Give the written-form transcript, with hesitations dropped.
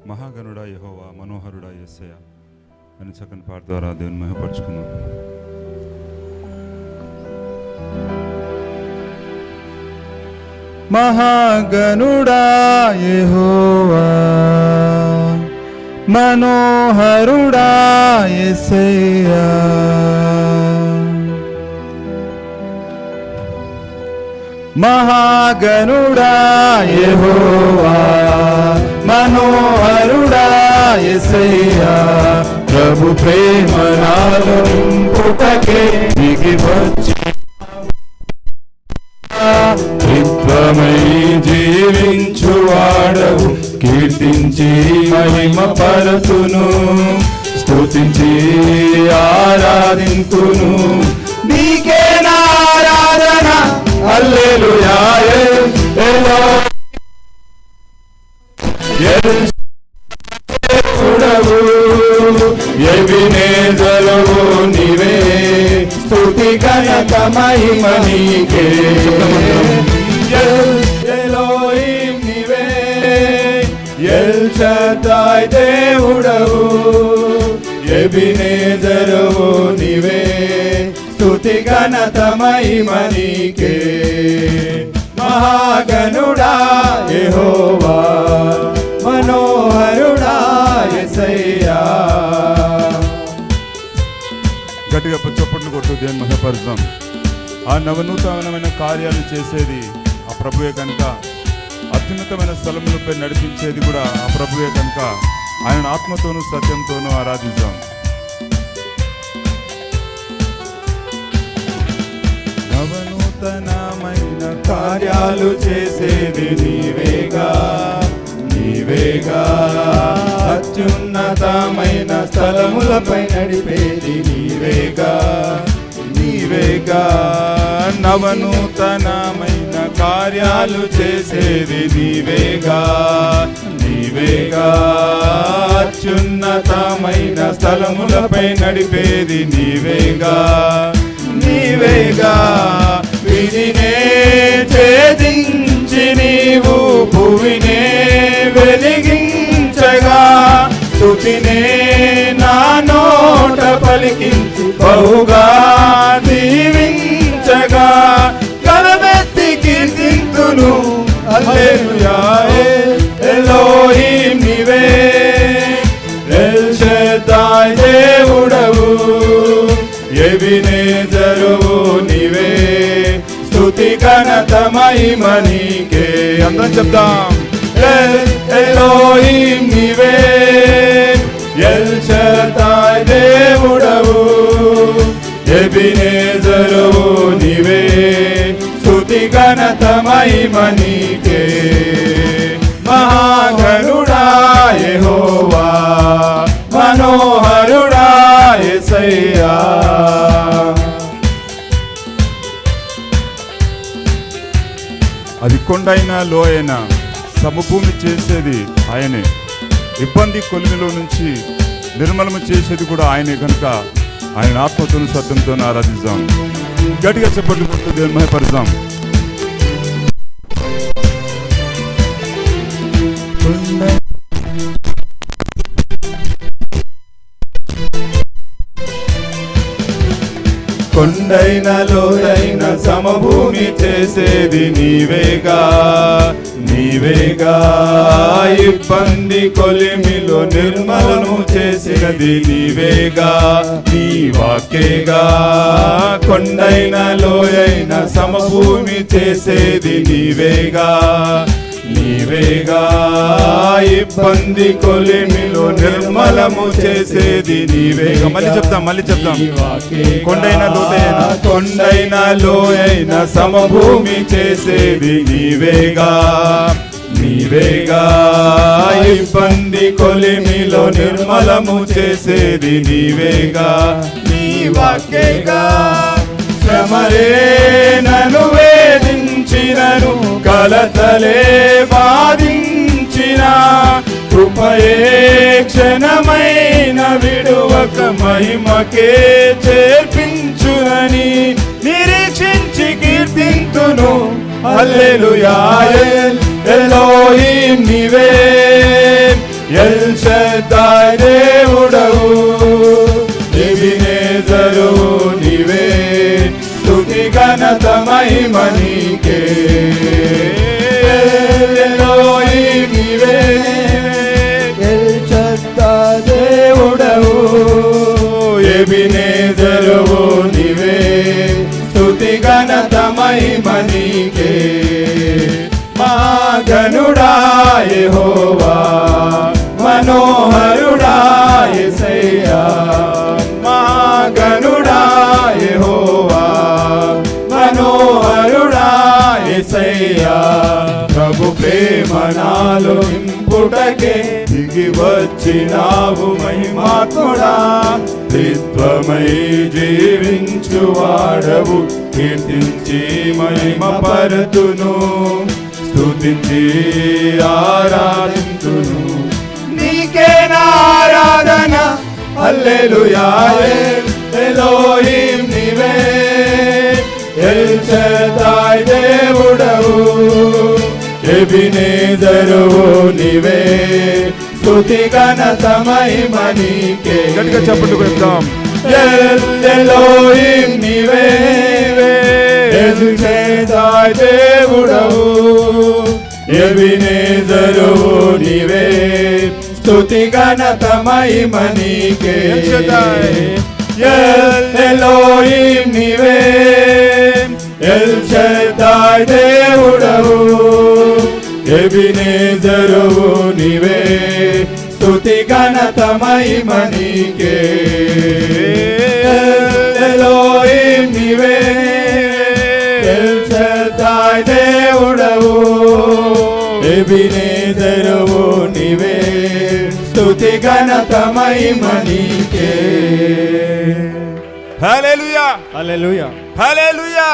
మహాగణుడా యెహోవా, మనోహరుడా యేసయ్య అని చక్కని పాట ద్వారా దేవుని మహిమపరుచుకుందాం. మహాగణుడా యెహోవా, మనోహరుడా యేసయ్య, మహాగణుడా యెహోవా, మనోహరుడా యేసయ్య, ప్రభు ప్రేమ నాలో నింపుటకే దిగి వచ్చి త్రిత్వమై జీవించువాడవు, కీర్తించి మహిమ పరతును, స్తుతించి ఆరాధింతును. నీకే నా ఆరాధన, హల్లెలూయా. ఎబినేజరువు నీవే, స్తుతి ఘనత మహిమ నీకే. ఎలోహిం నీవే, ఎల్ షద్దాయ్ దేవుడవు, ఎబినేజరువు నీవే, స్తుతి ఘనత మహిమ నీకే. మహాగణుడా యెహోవా, మనోహరుడా యేసయ్యా. గట్టిగా చప్పట్లు కొట్టు దేవుని మహిమపరుద్దాం. ఆ నవనూతనమైన కార్యాలు చేసేది ఆ ప్రభువే కనుక, అత్యున్నతమైన స్థలములపై నడిపించేది కూడా ఆ ప్రభువే కనుక ఆయన ఆత్మతోనూ సత్యంతోనూ ఆరాధిద్దాం. నవనూతనమైన కార్యాలు చేసేది నీవేగా, నీవేగా. అత్యున్నతమైన స్థలములపై నడిపేది నీవేగా, నీవేగా. నవనూతనమైన కార్యాలు చేసేది నీవేగా, నీవేగా. అత్యున్నతమైన స్థలములపై నడిపేది నీవేగా, నీవేగా. విధినే ఛేదించి నీవు భూమినే వెలిగించగా, స్తుతినే నా నోట పలికించి బహుగా దీవించగా, గలమెత్తి కీర్తింతును, హల్లెలూయా. ఎలోహిం నీవే, ఎల్ షద్దాయ్ దేవుడవు, ఎబినేజరువు నీవే, స్తుతి ఘనత మహిమ నీకే. అందరం చెప్దాం. ఎలోహిం నీవే, ఎల్ షద్దాయ్ దేవుడవు, ఎబినేజరువు నీవే, స్తుతి ఘనత మహిమ నీకే. మహాగణుడా యెహోవా, మనోహరుడా యేసయ్యా. అది కొండైనా లోయైనా సమభూమి చేసేది ఆయనే, ఇబ్బంది కొలిమిలో నుంచి నిర్మలము చేసేది కూడా ఆయనే కనుక ఆయన ఆత్మతోను సత్యంతో ఆరాధిద్దాం. గట్టిగా చెప్పట్లు కొట్టు దేవుని మహిమపరుద్దాం. కొండైన లోయైన సమభూమి చేసేది నీవేగా, నీవేగా. ఇబ్బంది కొలిమిలో నిర్మలము చేసినది నీవేగా, నీ వాక్యేగా. కొండైన లోయైన సమభూమి చేసేది నీవేగా, నీవేగా. ఇబ్బంది కొలిమిలో నిర్మలము చేసేది నీవేగా. మళ్ళీ చెప్తాం. కొండైన లోయైన సమభూమి చేసేది నీవేగా, నీవేగా. ఇబ్బంది కొలిమిలో నిర్మలము చేసేది నీవేగా, నీ వాక్యేగా. శ్రమలే నన్ను వేధించినను, కలతలే బాధించిన, కృపయే క్షణమైన విడువక మహిమకే చేర్పించునని నిరీక్షించి కీర్తింతును. హల్లెలూయా. ఎలోహిం నీవే, ఎల్ షద్దాయ్ దేవుడవు, ఎబినేజరువు నీవే, స్తుతి ఘనత మహిమ నీకే. ఎలోహిం నీవే, ఎల్ షద్దాయ్ దేవుడవు, ఎబినేజరువు నీవే, స్తుతి ఘనత మహిమ నీకే. మహాగణుడా యెహోవా, మనోహరుడా యేసయ్యా, మహాగణుడా యెహోవా, మనోహరుడా యేసయ్యా. ప్రభు ప్రేమ నాలో నింపుటకే దిగి వచ్చినావు మహిమాత్ముడా, త్రిత్వమై జీవించువాడవు, కీర్తించి మహిమ పరతును, స్తుతించి ఆరాధింతును. నీకే నా ఆరాధన, హల్లెలూయా. ఎలోహిం నీవే, ఎల్ షద్దాయ్ దేవుడవు, ఎబినేజరువు నీవే, స్తుతి ఘనత మహిమ నీకే. గట్టిగా చప్పట్లు కొడతాం. ఎలోహిం నీవే, ఎల్ షద్దాయ్ దేవుడవు, ఎబినేజరువు నీవే, స్తుతి ఘనత మహిమ నీకే. ఎలోహిం నీవే, ఎల్ షద్దాయ్ దేవుడవు, ఎబినేజరువు నీవే, స్తుతి ఘనత మహిమ నీకే. ఎలోహిం నీవే, ఎల్ షద్దాయ్ దేవుడవు, ఎబినేజరువు నీవే, స్తుతి ఘనత మహిమ నీకే. హల్లెలూయా, హల్లెలూయా. హల్లెలూయా.